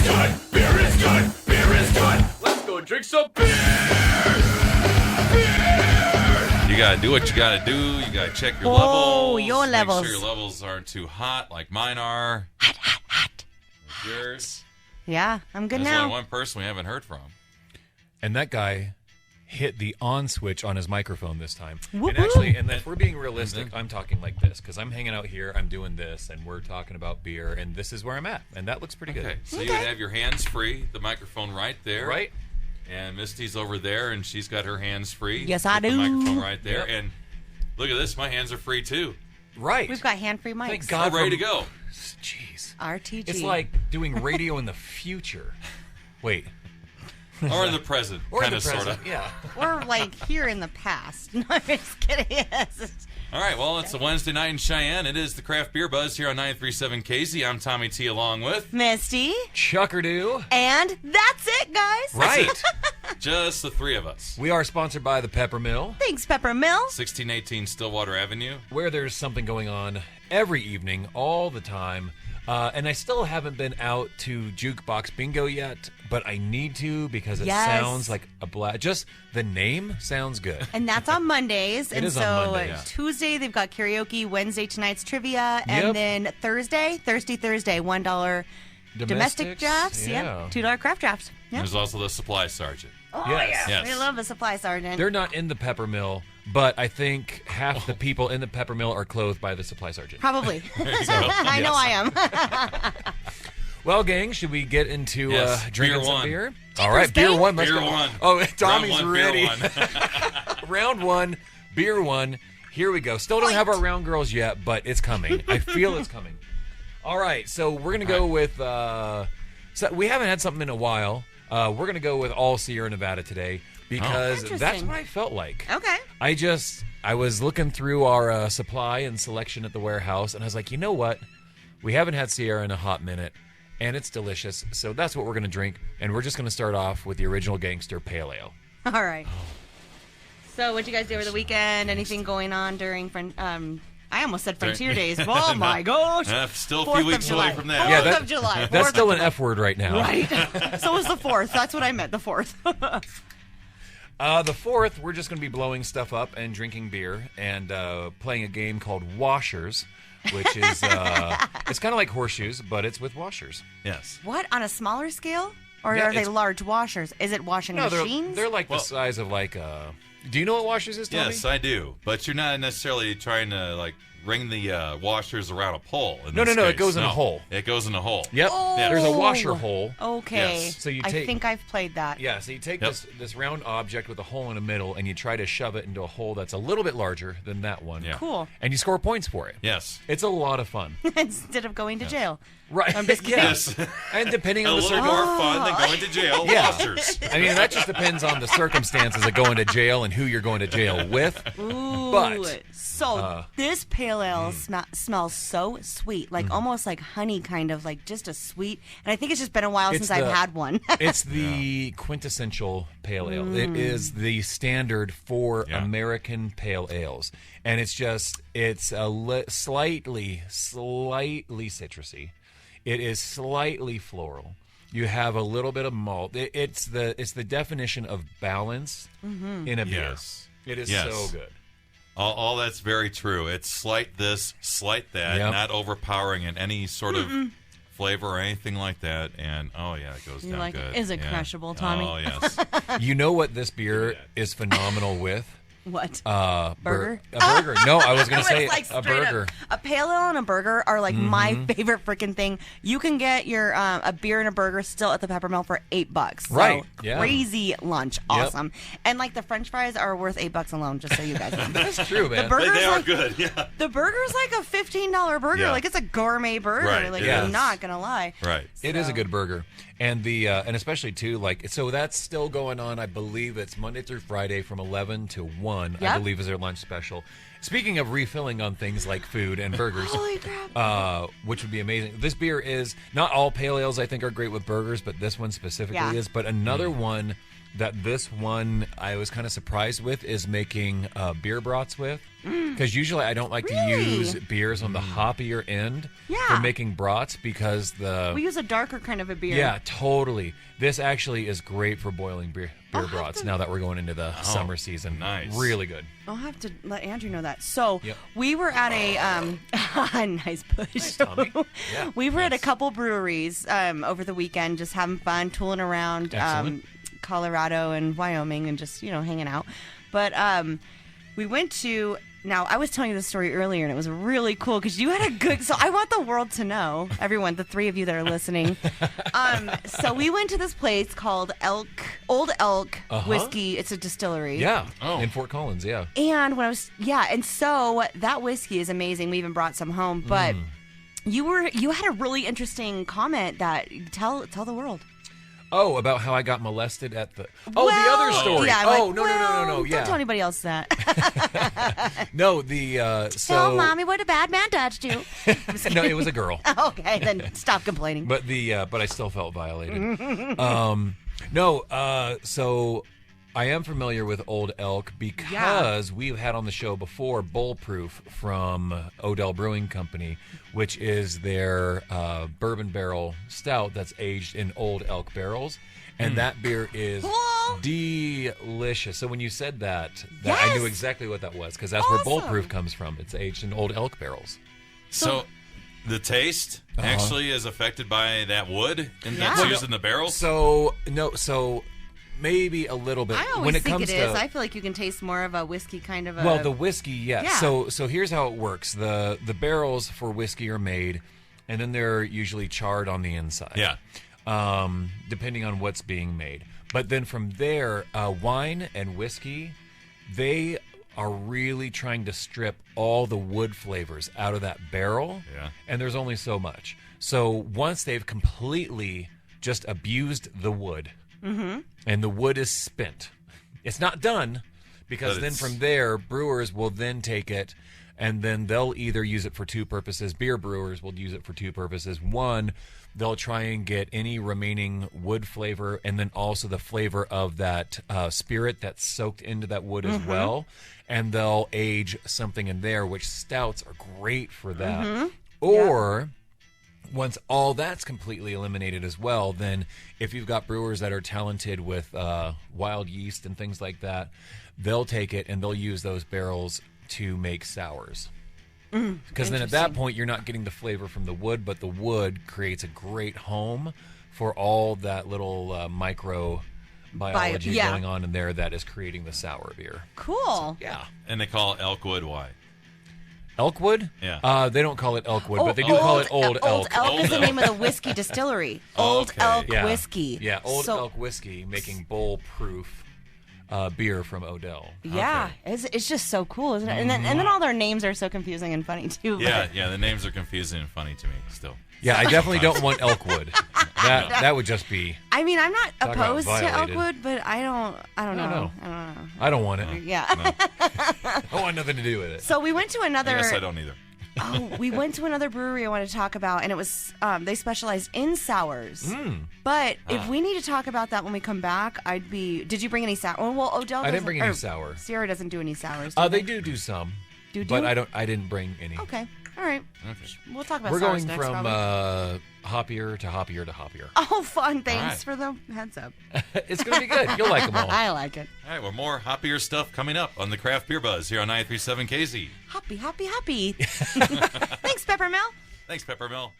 good. Beer is good. Beer is good. Let's go drink some beer. You gotta do what you gotta do. You gotta check your levels. Your levels. Make sure your levels aren't too hot, like mine are. Hot. Yours. Yeah, I'm good There's now. only one person we haven't heard from. And that guy hit the on switch on his microphone this time. Whoop, And actually, whoop. and if we're being realistic, I'm talking like this because I'm hanging out here, I'm doing this, and we're talking about beer, and this is where I'm at, and that looks pretty good. Okay, so you would have your hands free, the microphone right there. Right? And Misty's over there, and she's got her hands free. Yes, I with the do. microphone right there. Yep. And look at this, my hands are free too. Right. We've got hand-free mics. Thank God. I'm ready to go. Jeez. RTG. It's like doing radio in the future. Wait. Or in the present, Or in kind the of, sort present. of. Yeah. We're like here in the past. No, I'm just kidding. Yes. All right, well, it's a Wednesday night in Cheyenne. It is the Craft Beer Buzz here on 93.7 KAZY. I'm Tommy T along with Misty. Chuckerdoo. And that's it, guys. Right. just the three of us. We are sponsored by the Pepper Mill, Thanks, Pepper Mill. 1618 Stillwater Avenue. where there's something going on every evening, all the time. And I still haven't been out to Jukebox Bingo yet, but I need to because it Yes. sounds like a blast. Just the name sounds good. And that's on Mondays. It and is so on Monday, yeah. Tuesday they've got karaoke, Wednesday tonight's trivia, and Yep. then Thursday, $1 domestic Domestics, drafts. yeah. Yep. $2 craft drafts. Yep. There's also the Supply Sergeant. Oh Yes. yeah. Yes. We love a supply sergeant. They're not in the Pepper Mill, but I think half the people in the Pepper Mill are clothed by the supply sergeant. Probably. There you go. I know Yes. I am. Well, gang, should we get into Yes, drinking beer some one. beer? All right, Thursday? beer one. Let's Beer go. one. Oh, Round Tommy's one, beer ready. one. Round one, beer one. Here we go. Still don't have our round girls yet, but it's coming. I feel it's coming. All right, so we're gonna go with. So we haven't had something in a while. We're gonna go with all Sierra Nevada today because that's Interesting. what I felt like. Okay. I was looking through our supply and selection at the warehouse, and I was like, you know what? We haven't had Sierra in a hot minute, and it's delicious. So that's what we're gonna drink, and we're just gonna start off with the original Gangster Pale Ale. All right. So what'd you guys do over the weekend? Anything going on during I almost said Frontier Days. Oh my gosh. Still a 4th few of weeks July. away from that. Yeah, 4th that- of July. That's 4th still of an F word right now. Right. So was the 4th. That's what I meant, the 4th. The 4th, we're just going to be blowing stuff up and drinking beer and playing a game called Washers, which is it's kind of like horseshoes, but it's with washers. Yes. What? On a smaller scale? Or Yeah, are they it's- large washers? Is it washing No, machines? they're like Well- the size of like do you know what washers is, Tommy? Yes, I do. But you're not necessarily trying to like ring the washers around a pole. No, it goes in a hole. It goes in a hole. Yep. Oh. There's a washer hole. Okay. Yes. So you I take- think I've played that. Yeah, so you take Yep. this round object with a hole in the middle and you try to shove it into a hole that's a little bit larger than that one. Yeah. Cool. And you score points for it. Yes. It's a lot of fun. Instead of going to jail. Right. I'm just kidding. Yes. And depending a on the little more fun than going to jail. Yeah. Washers. I mean, that just depends on the circumstances of going to jail and who you're going to jail with. Ooh. But So this pale ale smells so sweet, like almost like honey, kind of like just a sweet. And I think it's just been a while It's since I've the- had one. it's the quintessential pale ale. It is the standard for Yeah. American pale ales. And it's just, it's a slightly citrusy. It is slightly floral. You have a little bit of malt. It's the definition of balance in a beer. Yes. It is Yes. so good. All that's very true. It's slight this, slight that, Yep. not overpowering in any sort of flavor or anything like that. And oh yeah, it goes You down like it? good. Is it Yeah. crushable, Tommy? Oh yes. You know what this beer is phenomenal with? What? Burger? A burger. No, I was going to say It's like a straight up. burger. A pale ale and a burger are like my favorite freaking thing. You can get your a beer and a burger still at the Pepper Mill for $8. So Right, yeah. crazy lunch. Awesome. And like the French fries are worth $8 alone, just so you guys know. That's true, man. The burger's they are like, good. Yeah. The burger's like a $15 burger. Yeah. Like it's a gourmet burger. Right, Like it I'm is. not gonna lie. Right. It is a good burger, and the and especially too like so that's still going on. I believe it's Monday through Friday from 11 to 1. I Yep. believe is their lunch special, Speaking of refilling on things like food and burgers, Holy crap. which would be amazing. This beer is, not all pale ales I think are great with burgers, but this one specifically is. But another one that this one I was kind of surprised with is making beer brats with. Because usually I don't like to use beers on the hoppier end for making brats because we use a darker kind of a beer. Yeah, totally. This actually is great for boiling beer brats now that we're going into the summer season. Nice. Really good. I'll have to let Andrew know that. So we were at a nice push. Nice, Tommy. Yeah. We were at a couple breweries over the weekend, just having fun, tooling around Colorado and Wyoming and just, hanging out. But we went to... Now, I was telling you this story earlier, and it was really cool because you had a good... So I want the world to know, everyone, the three of you that are listening. So we went to this place called Old Elk Whiskey. It's a distillery. Yeah, in Fort Collins, yeah. And and so that whiskey is amazing. We even brought some home. But you had a really interesting comment that tell the world. Oh, about how I got molested at the... Oh, the other story. Yeah, No. Yeah. Don't tell anybody else that. No, the... Tell Mommy what a bad man touched you. No, it was a girl. Okay, then stop complaining. But but I still felt violated. So I am familiar with Old Elk because we've had on the show before Bullproof from Odell Brewing Company, which is their bourbon barrel stout that's aged in Old Elk barrels. And that beer is delicious. So when you said that I knew exactly what that was because that's where Bullproof comes from. It's aged in Old Elk barrels. So the taste actually is affected by that wood that's used in the barrels? So maybe a little bit. I always when it think comes it is. to, I feel like you can taste more of a whiskey kind of a... Well, the whiskey, yes. Yeah. So here's how it works. The barrels for whiskey are made, and then they're usually charred on the inside. Yeah. Depending on what's being made. But then from there, wine and whiskey, they are really trying to strip all the wood flavors out of that barrel. Yeah. And there's only so much. So once they've completely just abused the wood, and the wood is spent. It's not done, because then from there, brewers will then take it, and then they'll either use it for two purposes. Beer brewers will use it for two purposes. One, they'll try and get any remaining wood flavor, and then also the flavor of that spirit that's soaked into that wood as well, and they'll age something in there, which stouts are great for that. Or... once all that's completely eliminated as well, then if you've got brewers that are talented with wild yeast and things like that, they'll take it and they'll use those barrels to make sours. Because then at that point, you're not getting the flavor from the wood, but the wood creates a great home for all that little microbiology going on in there that is creating the sour beer. Cool. So, yeah. And they call it Elkwood. Why? Elkwood? Yeah. They don't call it Elkwood, but they do call it Old Elk. Old Elk is the name of the whiskey distillery. Old Elk Whiskey. Yeah, Old Elk Whiskey making bowl-proof beer from Odell. Yeah, it's just so cool, isn't it? And then all their names are so confusing and funny, too. Yeah, the names are confusing and funny to me still. Yeah, I definitely don't want Elkwood. That would just be... I mean, I'm not Talk about opposed to violated. Elkwood, but I don't know. I don't want it. Yeah. I don't want nothing to do with it. So we went to another... I guess I don't either. We went to another brewery I want to talk about, and it was they specialize in sours. But if we need to talk about that when we come back, I'd be. Did you bring any sour? Oh, well, Odell. I didn't bring any sour. Sierra doesn't do any sours. They do some. But I didn't bring any. Okay. All right. Okay. We'll talk about We're sours going next, from probably. hoppier to hoppier to hoppier. Oh, fun. Thanks All for the heads up. It's going to be good. You'll like them all. I like it. All right, well, more hoppier stuff coming up on the Craft Beer Buzz here on 93.7 KZ. Hoppy. Thanks, Peppermill. Thanks, Peppermill.